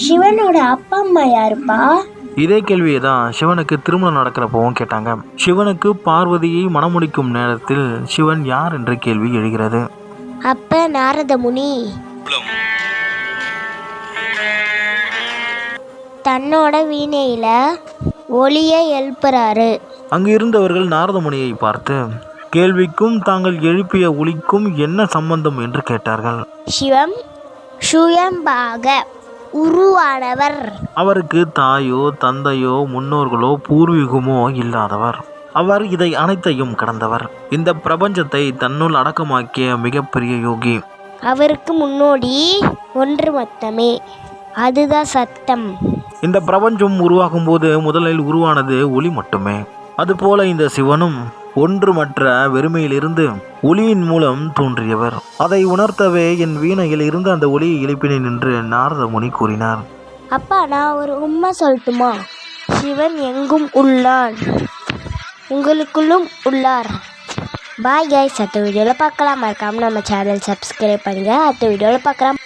சிவனோட அப்பா அம்மா யாருப்பா? இதே கேள்வியை தான் சிவனுக்கு திருமணம் நடக்கிறப்பவும் கேட்டாங்க. சிவனுக்கு பார்வதியை மணமுடிக்கும் நேரத்தில் சிவன் யார் என்ற கேள்வி எழுகிறது. அப்ப நாரத முனி தன்னோட வீணையில ஒளிய எழுப்புறாரு. அங்கு இருந்தவர்கள் நாரத முனியை பார்த்து கேள்விக்கும் தாங்கள் எழுப்பிய ஒளிக்கும் என்ன சம்பந்தம் என்று கேட்டார்கள். சிவம் சுயம்பாக உருவானவர். அவருக்கு தாயோ தந்தையோ முன்னோர்களோ பூர்வீகமோ இல்லாதவர். அவர் இதை அனைத்தையும் கடந்தவர். இந்த பிரபஞ்சத்தை தன்னுள் அடக்கமாக்கிய மிகப்பெரிய யோகி. அவருக்கு முன்னோடி ஒன்று மொத்தமே, அதுதான் சத்தம். இந்த பிரபஞ்சம் உருவாகும் போது முதலில் உருவானது ஒளி மட்டுமே. அதுபோல இந்த சிவனும் ஒன்றுமற்ற வெறுமையிலிருந்து ஒளியின் மூலம் தோன்றியவர். அதை உணர்த்தவே என் வீணையில் இருந்து அந்த ஒளியை எழுப்பினேன் என்று நாரத முனி கூறினார். அப்பா, நான் ஒரு உண்மை சொல்லட்டுமா? சிவன் எங்கும் உள்ளான், உங்களுக்குள்ளும் உள்ளார். பாய் கைஸ், அடுத்த வீடியோவில் பார்க்கலாம். மறக்காம நம்ம சேனல் சப்ஸ்கிரைப் பண்ணுங்க. அடுத்த வீடியோவில் பார்க்கலாம்.